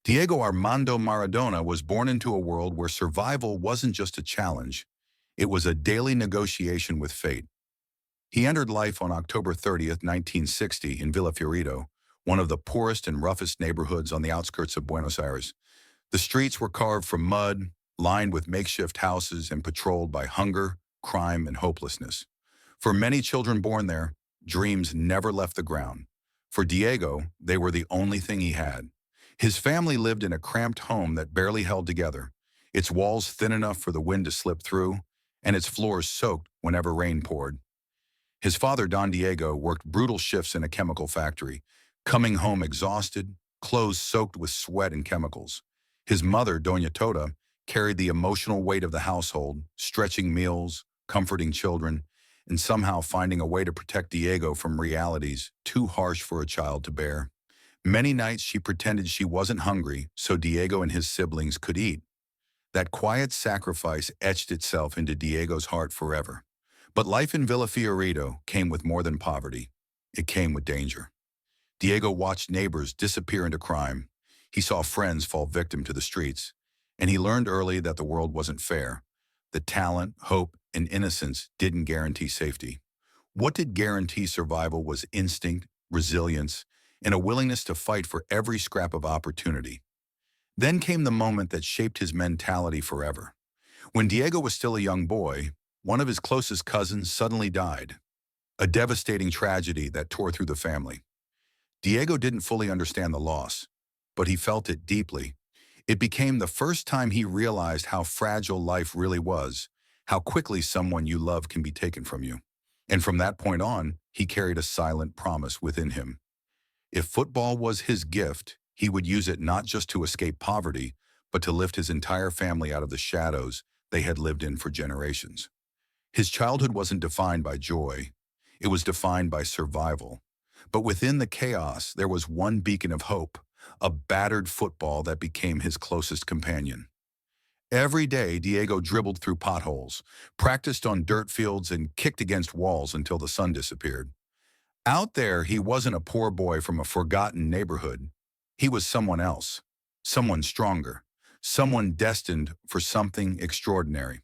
Diego Armando Maradona was born into a world where survival wasn't just a challenge, it was a daily negotiation with fate. He entered life on October 30th, 1960 in Villa Fiorito, one of the poorest and roughest neighborhoods on the outskirts of Buenos Aires. The streets were carved from mud, lined with makeshift houses and patrolled by hunger, crime, and hopelessness. For many children born there, dreams never left the ground. For Diego, they were the only thing he had. His family lived in a cramped home that barely held together, its walls thin enough for the wind to slip through, and its floors soaked whenever rain poured. His father, Don Diego, worked brutal shifts in a chemical factory, coming home exhausted, clothes soaked with sweat and chemicals. His mother, Doña Tota, carried the emotional weight of the household, stretching meals, comforting children, and somehow finding a way to protect Diego from realities too harsh for a child to bear. Many nights she pretended she wasn't hungry so Diego and his siblings could eat. That quiet sacrifice etched itself into Diego's heart forever. But life in Villa Fiorito came with more than poverty. It came with danger. Diego watched neighbors disappear into crime. He saw friends fall victim to the streets. And he learned early that the world wasn't fair. That talent, hope, and innocence didn't guarantee safety. What did guarantee survival was instinct, resilience, and a willingness to fight for every scrap of opportunity. Then came the moment that shaped his mentality forever. When Diego was still a young boy, one of his closest cousins suddenly died, a devastating tragedy that tore through the family. Diego didn't fully understand the loss, but he felt it deeply. It became the first time he realized how fragile life really was, how quickly someone you love can be taken from you. And from that point on, he carried a silent promise within him. If football was his gift, he would use it not just to escape poverty, but to lift his entire family out of the shadows they had lived in for generations. His childhood wasn't defined by joy. It was defined by survival. But within the chaos, there was one beacon of hope, a battered football that became his closest companion. Every day, Diego dribbled through potholes, practiced on dirt fields, and kicked against walls until the sun disappeared. Out there, he wasn't a poor boy from a forgotten neighborhood. He was someone else, someone stronger, someone destined for something extraordinary.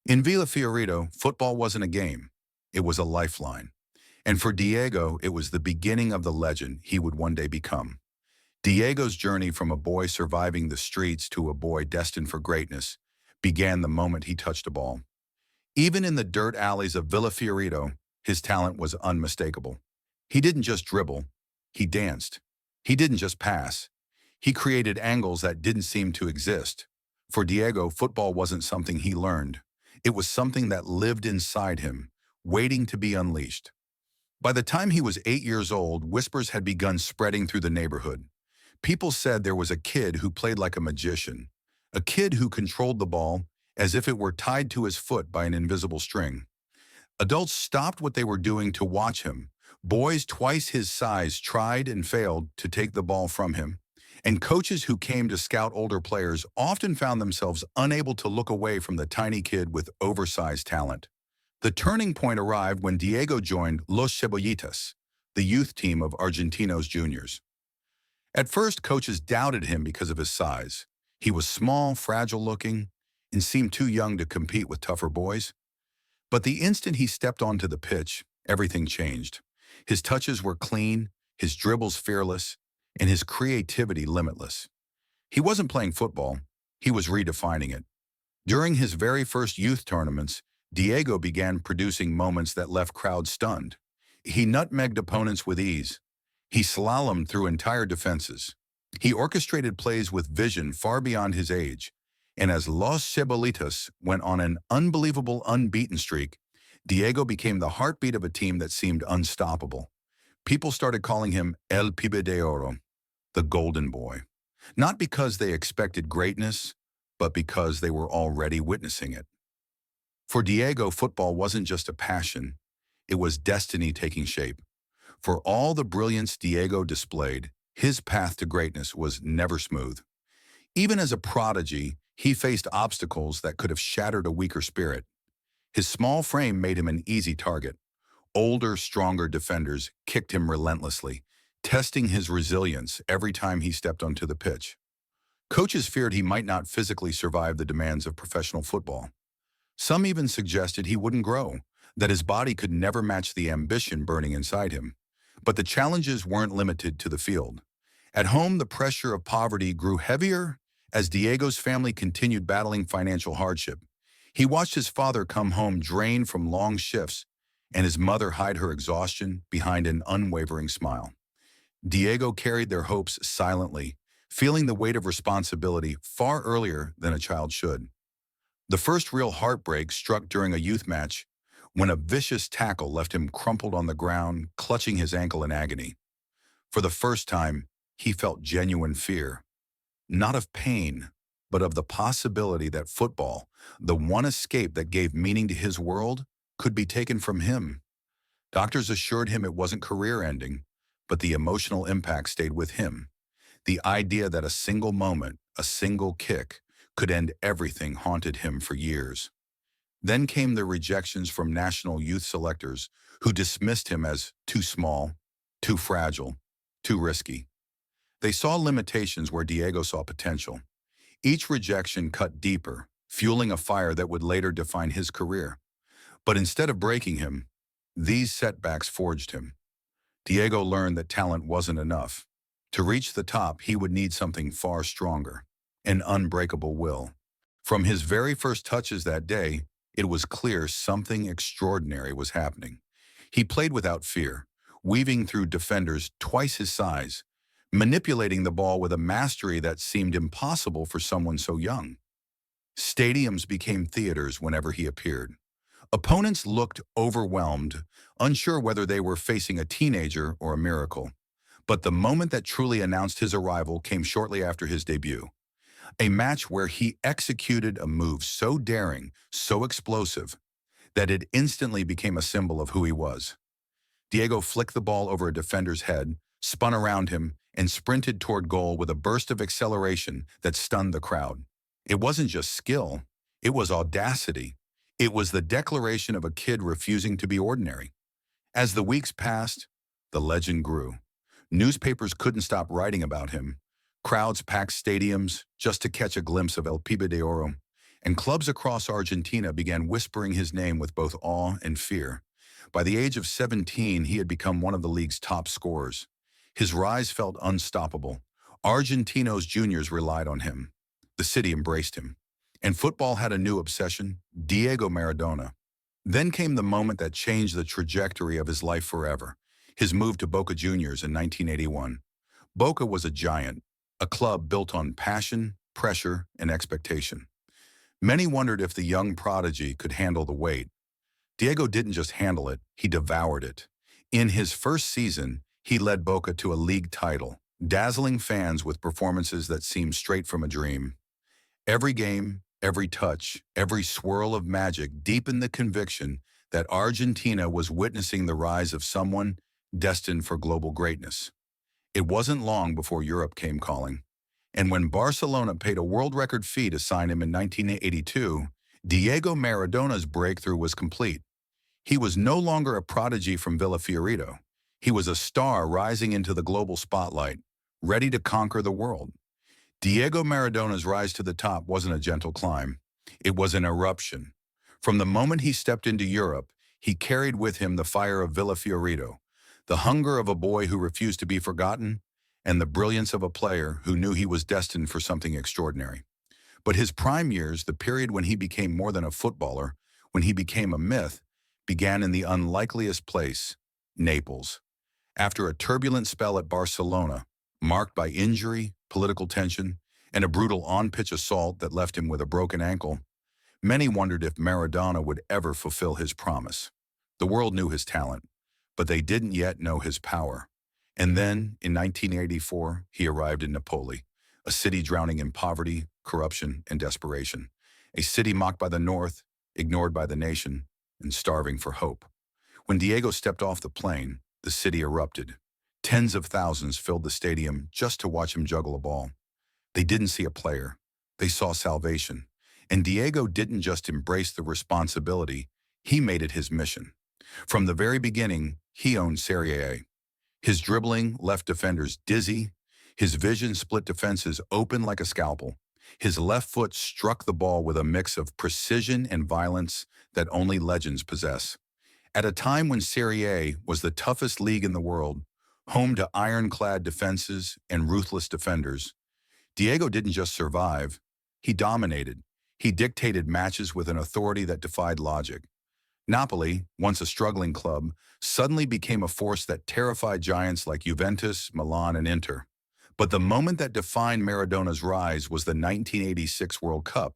In Villa Fiorito, football wasn't a game. It was a lifeline. And for Diego, it was the beginning of the legend he would one day become. Diego's journey from a boy surviving the streets to a boy destined for greatness began the moment he touched a ball. Even in the dirt alleys of Villa Fiorito, his talent was unmistakable. He didn't just dribble, he danced. He didn't just pass, he created angles that didn't seem to exist. For Diego, football wasn't something he learned. It was something that lived inside him, waiting to be unleashed. By the time he was 8 years old, whispers had begun spreading through the neighborhood. People said there was a kid who played like a magician, a kid who controlled the ball as if it were tied to his foot by an invisible string. Adults stopped what they were doing to watch him. Boys twice his size tried and failed to take the ball from him. And coaches who came to scout older players often found themselves unable to look away from the tiny kid with oversized talent. The turning point arrived when Diego joined Los Cebollitas, the youth team of Argentinos juniors. At first, coaches doubted him because of his size. He was small, fragile-looking, and seemed too young to compete with tougher boys. But the instant he stepped onto the pitch, everything changed. His touches were clean, his dribbles fearless, and his creativity limitless. He wasn't playing football, he was redefining it. During his very first youth tournaments, Diego began producing moments that left crowds stunned. He nutmegged opponents with ease. He slalomed through entire defenses. He orchestrated plays with vision far beyond his age. And as Los Cebollitas went on an unbelievable unbeaten streak, Diego became the heartbeat of a team that seemed unstoppable. People started calling him El Pibe de Oro, the Golden Boy. Not because they expected greatness, but because they were already witnessing it. For Diego, football wasn't just a passion, it was destiny taking shape. For all the brilliance Diego displayed, his path to greatness was never smooth. Even as a prodigy, he faced obstacles that could have shattered a weaker spirit. His small frame made him an easy target. Older, stronger defenders kicked him relentlessly, testing his resilience every time he stepped onto the pitch. Coaches feared he might not physically survive the demands of professional football. Some even suggested he wouldn't grow, that his body could never match the ambition burning inside him. But the challenges weren't limited to the field. At home, the pressure of poverty grew heavier as Diego's family continued battling financial hardship. He watched his father come home drained from long shifts and his mother hide her exhaustion behind an unwavering smile. Diego carried their hopes silently, feeling the weight of responsibility far earlier than a child should. The first real heartbreak struck during a youth match when a vicious tackle left him crumpled on the ground, clutching his ankle in agony. For the first time, he felt genuine fear, not of pain, but of the possibility that football, the one escape that gave meaning to his world, could be taken from him. Doctors assured him it wasn't career-ending, but the emotional impact stayed with him. The idea that a single moment, a single kick, could end everything haunted him for years. Then came the rejections from national youth selectors who dismissed him as too small, too fragile, too risky. They saw limitations where Diego saw potential. Each rejection cut deeper, fueling a fire that would later define his career. But instead of breaking him, these setbacks forged him. Diego learned that talent wasn't enough. To reach the top, he would need something far stronger, an unbreakable will. From his very first touches that day, it was clear something extraordinary was happening. He played without fear, weaving through defenders twice his size, manipulating the ball with a mastery that seemed impossible for someone so young. Stadiums became theaters whenever he appeared. Opponents looked overwhelmed, unsure whether they were facing a teenager or a miracle. But the moment that truly announced his arrival came shortly after his debut. A match where he executed a move so daring, so explosive, that it instantly became a symbol of who he was. Diego flicked the ball over a defender's head, spun around him, and sprinted toward goal with a burst of acceleration that stunned the crowd. It wasn't just skill, it was audacity. It was the declaration of a kid refusing to be ordinary. As the weeks passed, the legend grew. Newspapers couldn't stop writing about him. Crowds packed stadiums just to catch a glimpse of El Pibe de Oro, and clubs across Argentina began whispering his name with both awe and fear. By the age of 17, he had become one of the league's top scorers. His rise felt unstoppable. Argentinos juniors relied on him. The city embraced him. And football had a new obsession, Diego Maradona. Then came the moment that changed the trajectory of his life forever, his move to Boca Juniors in 1981. Boca was a giant, a club built on passion, pressure, and expectation. Many wondered if the young prodigy could handle the weight. Diego didn't just handle it, he devoured it. In his first season, he led Boca to a league title, dazzling fans with performances that seemed straight from a dream. Every game, every touch, every swirl of magic deepened the conviction that Argentina was witnessing the rise of someone destined for global greatness. It wasn't long before Europe came calling. And when Barcelona paid a world record fee to sign him in 1982, Diego Maradona's breakthrough was complete. He was no longer a prodigy from Villafiorito. He was a star rising into the global spotlight, ready to conquer the world. Diego Maradona's rise to the top wasn't a gentle climb. It was an eruption. From the moment he stepped into Europe, he carried with him the fire of Villafiorito, the hunger of a boy who refused to be forgotten, and the brilliance of a player who knew he was destined for something extraordinary. But his prime years, the period when he became more than a footballer, when he became a myth, began in the unlikeliest place, Naples. After a turbulent spell at Barcelona, marked by injury, political tension, and a brutal on-pitch assault that left him with a broken ankle, many wondered if Maradona would ever fulfill his promise. The world knew his talent, but they didn't yet know his power. And then, in 1984, he arrived in Napoli, a city drowning in poverty, corruption, and desperation. A city mocked by the North, ignored by the nation, and starving for hope. When Diego stepped off the plane, the city erupted. Tens of thousands filled the stadium just to watch him juggle a ball. They didn't see a player. They saw salvation. And Diego didn't just embrace the responsibility, he made it his mission. From the very beginning, he owned Serie A. His dribbling left defenders dizzy, His vision split defenses open like a scalpel. His left foot struck the ball with a mix of precision and violence that only legends possess. At a time when Serie A was the toughest league in the world, home to ironclad defenses and ruthless defenders, Diego didn't just survive, he dominated. He dictated matches with an authority that defied logic. Napoli, once a struggling club, suddenly became a force that terrified giants like Juventus, Milan, and Inter. But the moment that defined Maradona's rise was the 1986 World Cup,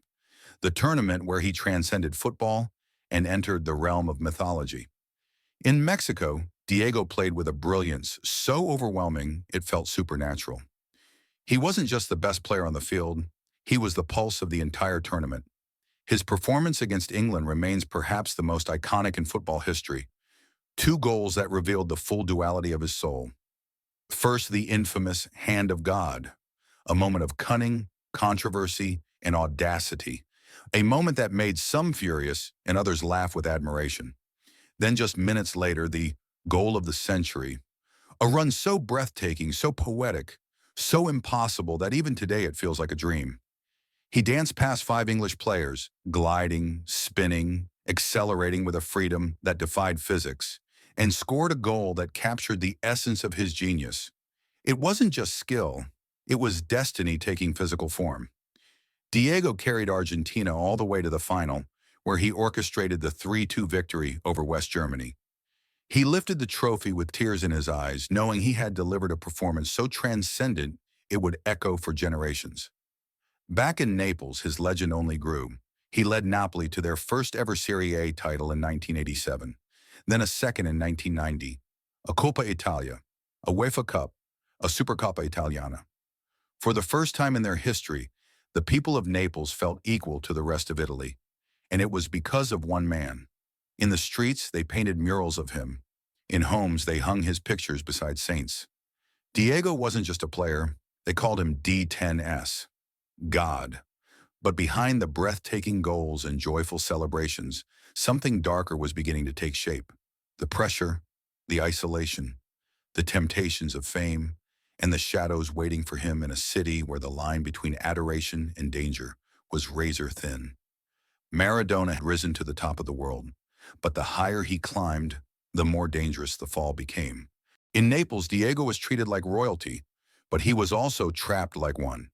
the tournament where he transcended football and entered the realm of mythology. In Mexico, Diego played with a brilliance so overwhelming it felt supernatural. He wasn't just the best player on the field, he was the pulse of the entire tournament. His performance against England remains perhaps the most iconic in football history. Two goals that revealed the full duality of his soul. First, the infamous hand of God, a moment of cunning, controversy, and audacity. A moment that made some furious and others laugh with admiration. Then just minutes later, the goal of the century. A run so breathtaking, so poetic, so impossible that even today it feels like a dream. He danced past five English players, gliding, spinning, accelerating with a freedom that defied physics, and scored a goal that captured the essence of his genius. It wasn't just skill, it was destiny taking physical form. Diego carried Argentina all the way to the final, where he orchestrated the 3-2 victory over West Germany. He lifted the trophy with tears in his eyes, knowing he had delivered a performance so transcendent it would echo for generations. Back in Naples, his legend only grew. He led Napoli to their first ever Serie A title in 1987, then a second in 1990, a Coppa Italia, a UEFA Cup, a Supercoppa Italiana. For the first time in their history, the people of Naples felt equal to the rest of Italy, and it was because of one man. In the streets, they painted murals of him. In homes, they hung his pictures beside saints. Diego wasn't just a player, they called him D10S, God. But behind the breathtaking goals and joyful celebrations, something darker was beginning to take shape. The pressure, the isolation, the temptations of fame, and the shadows waiting for him in a city where the line between adoration and danger was razor thin. Maradona had risen to the top of the world, but the higher he climbed, the more dangerous the fall became. In Naples, Diego was treated like royalty, but he was also trapped like one.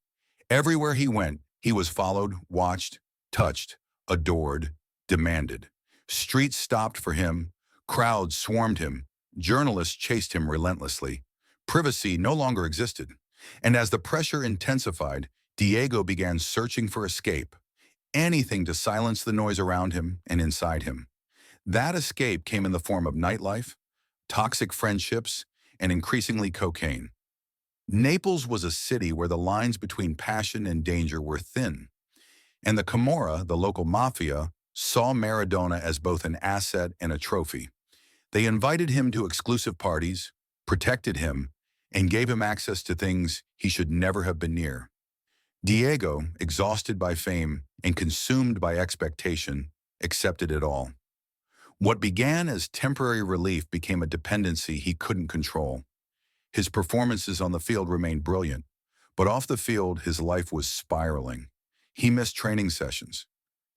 Everywhere he went, he was followed, watched, touched, adored, demanded. Streets stopped for him, crowds swarmed him, journalists chased him relentlessly. Privacy no longer existed, and as the pressure intensified, Diego began searching for escape, anything to silence the noise around him and inside him. That escape came in the form of nightlife, toxic friendships, and increasingly cocaine. Naples was a city where the lines between passion and danger were thin, and the Camorra, the local mafia, saw Maradona as both an asset and a trophy. They invited him to exclusive parties, protected him, and gave him access to things he should never have been near. Diego, exhausted by fame and consumed by expectation, accepted it all. What began as temporary relief became a dependency he couldn't control. His performances on the field remained brilliant, but off the field, his life was spiraling. He missed training sessions,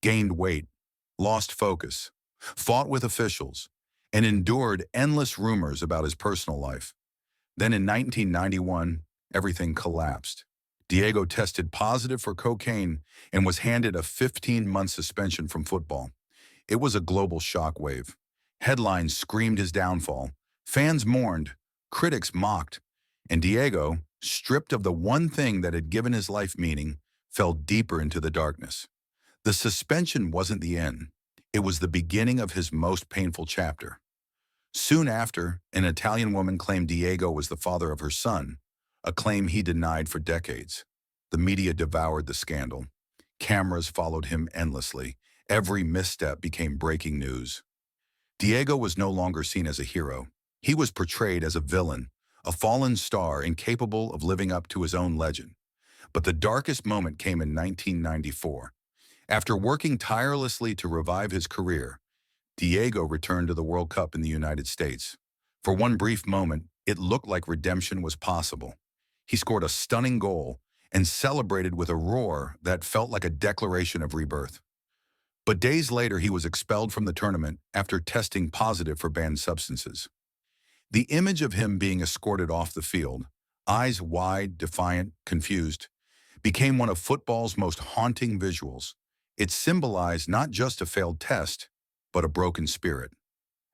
gained weight, lost focus, fought with officials, and endured endless rumors about his personal life. Then in 1991, everything collapsed. Diego tested positive for cocaine and was handed a 15-month suspension from football. It was a global shockwave. Headlines screamed his downfall. Fans mourned, critics mocked, and Diego, stripped of the one thing that had given his life meaning, fell deeper into the darkness. The suspension wasn't the end. It was the beginning of his most painful chapter. Soon after, an Italian woman claimed Diego was the father of her son, a claim he denied for decades. The media devoured the scandal. Cameras followed him endlessly. Every misstep became breaking news. Diego was no longer seen as a hero. He was portrayed as a villain, a fallen star incapable of living up to his own legend. But the darkest moment came in 1994. After working tirelessly to revive his career, Diego returned to the World Cup in the United States. For one brief moment, it looked like redemption was possible. He scored a stunning goal and celebrated with a roar that felt like a declaration of rebirth. But days later, he was expelled from the tournament after testing positive for banned substances. The image of him being escorted off the field, eyes wide, defiant, confused, became one of football's most haunting visuals. It symbolized not just a failed test, but a broken spirit.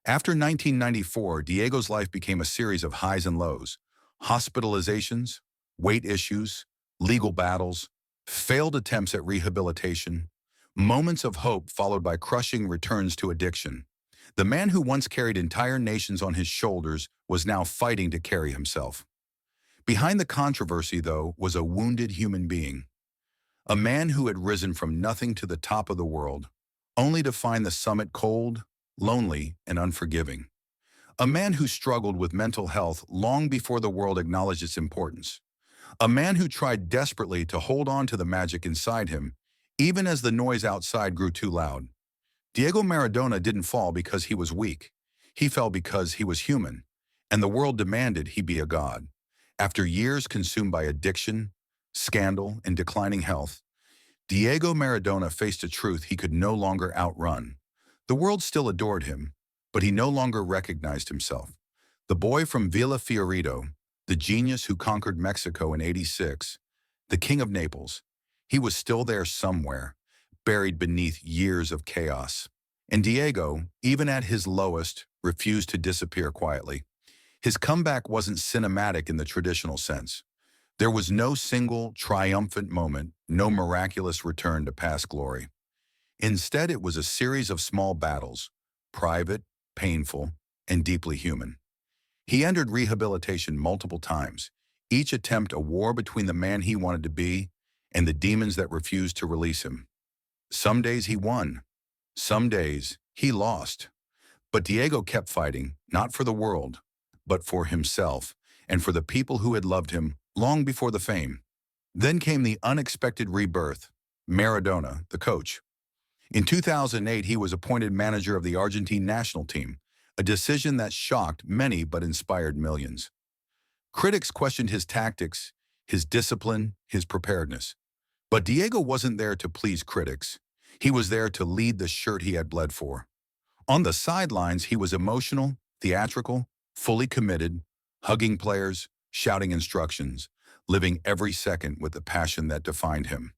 After 1994, Diego's life became a series of highs and lows: hospitalizations, weight issues, legal battles, failed attempts at rehabilitation, moments of hope followed by crushing returns to addiction. The man who once carried entire nations on his shoulders was now fighting to carry himself. Behind the controversy, though, was a wounded human being, a man who had risen from nothing to the top of the world, only to find the summit cold, lonely, and unforgiving. A man who struggled with mental health long before the world acknowledged its importance. A man who tried desperately to hold on to the magic inside him, even as the noise outside grew too loud. Diego Maradona didn't fall because he was weak. He fell because he was human, and the world demanded he be a god. After years consumed by addiction, scandal, and declining health, Diego Maradona faced a truth he could no longer outrun. The world still adored him, but he no longer recognized himself. The boy from Villa Fiorito, the genius who conquered Mexico in '86, the king of Naples, he was still there somewhere, buried beneath years of chaos. And Diego, even at his lowest, refused to disappear quietly. His comeback wasn't cinematic in the traditional sense. There was no single triumphant moment, no miraculous return to past glory. Instead, it was a series of small battles, private, painful, and deeply human. He entered rehabilitation multiple times, each attempt a war between the man he wanted to be and the demons that refused to release him. Some days he won, some days he lost. But Diego kept fighting, not for the world, but for himself and for the people who had loved him long before the fame. Then came the unexpected rebirth: Maradona, the coach. In 2008, he was appointed manager of the Argentine national team, a decision that shocked many but inspired millions. Critics questioned his tactics, his discipline, his preparedness. But Diego wasn't there to please critics. He was there to lead the shirt he had bled for. On the sidelines, he was emotional, theatrical, fully committed, hugging players, shouting instructions, living every second with the passion that defined him.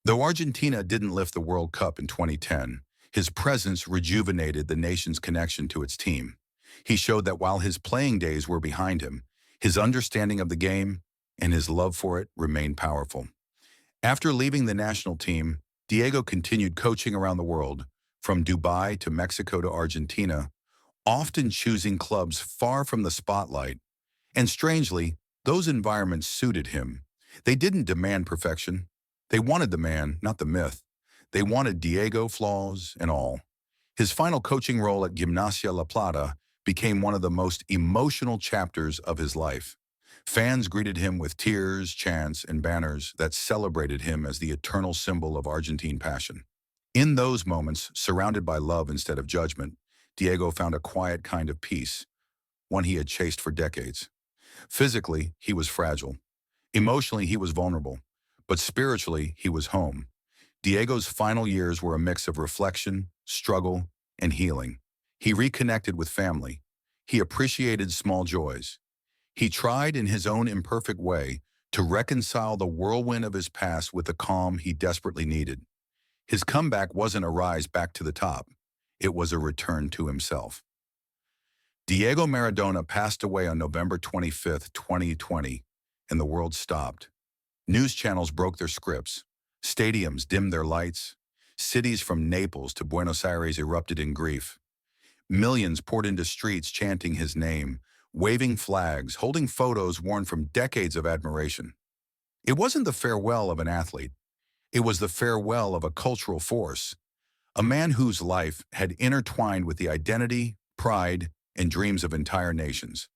Though Argentina didn't lift the World Cup in 2010, his presence rejuvenated the nation's connection to its team. He showed that while his playing days were behind him, his understanding of the game and his love for it remained powerful. After leaving the national team, Diego continued coaching around the world, from Dubai to Mexico to Argentina, often choosing clubs far from the spotlight. And strangely, those environments suited him. They didn't demand perfection. They wanted the man, not the myth. They wanted Diego, flaws and all. His final coaching role at Gimnasia La Plata became one of the most emotional chapters of his life. Fans greeted him with tears, chants, and banners that celebrated him as the eternal symbol of Argentine passion. In those moments, surrounded by love instead of judgment, Diego found a quiet kind of peace, one he had chased for decades. Physically, he was fragile. Emotionally, he was vulnerable. But spiritually, he was home. Diego's final years were a mix of reflection, struggle, and healing. He reconnected with family. He appreciated small joys. He tried in his own imperfect way to reconcile the whirlwind of his past with the calm he desperately needed. His comeback wasn't a rise back to the top. It was a return to himself. Diego Maradona passed away on November 25, 2020, and the world stopped. News channels broke their scripts. Stadiums dimmed their lights. Cities from Naples to Buenos Aires erupted in grief. Millions poured into streets chanting his name, waving flags, holding photos worn from decades of admiration. It wasn't the farewell of an athlete. It was the farewell of a cultural force, a man whose life had intertwined with the identity, pride, and dreams of entire nations.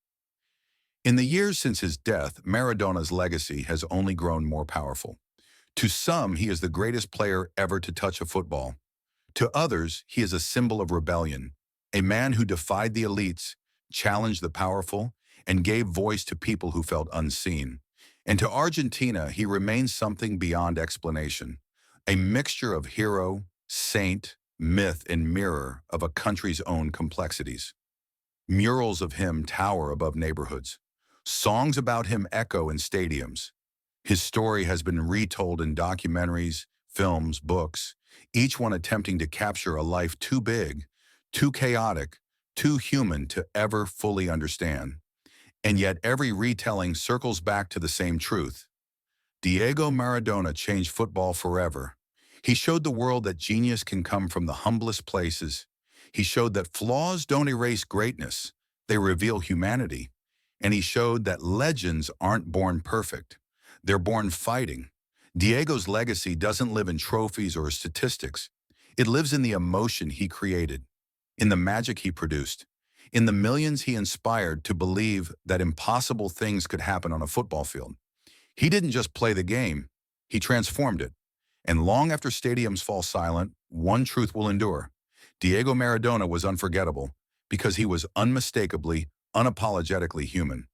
In the years since his death, Maradona's legacy has only grown more powerful. To some, he is the greatest player ever to touch a football. To others, he is a symbol of rebellion, a man who defied the elites, challenged the powerful, and gave voice to people who felt unseen. And to Argentina, he remains something beyond explanation, a mixture of hero, saint, myth, and mirror of a country's own complexities. Murals of him tower above neighborhoods. Songs about him echo in stadiums. His story has been retold in documentaries, films, books, each one attempting to capture a life too big, too chaotic, too human to ever fully understand. And yet every retelling circles back to the same truth. Diego Maradona changed football forever. He showed the world that genius can come from the humblest places. He showed that flaws don't erase greatness, they reveal humanity. And he showed that legends aren't born perfect. They're born fighting. Diego's legacy doesn't live in trophies or statistics. It lives in the emotion he created, in the magic he produced, in the millions he inspired to believe that impossible things could happen on a football field. He didn't just play the game, he transformed it. And long after stadiums fall silent, one truth will endure. Diego Maradona was unforgettable because he was unmistakably, unapologetically human.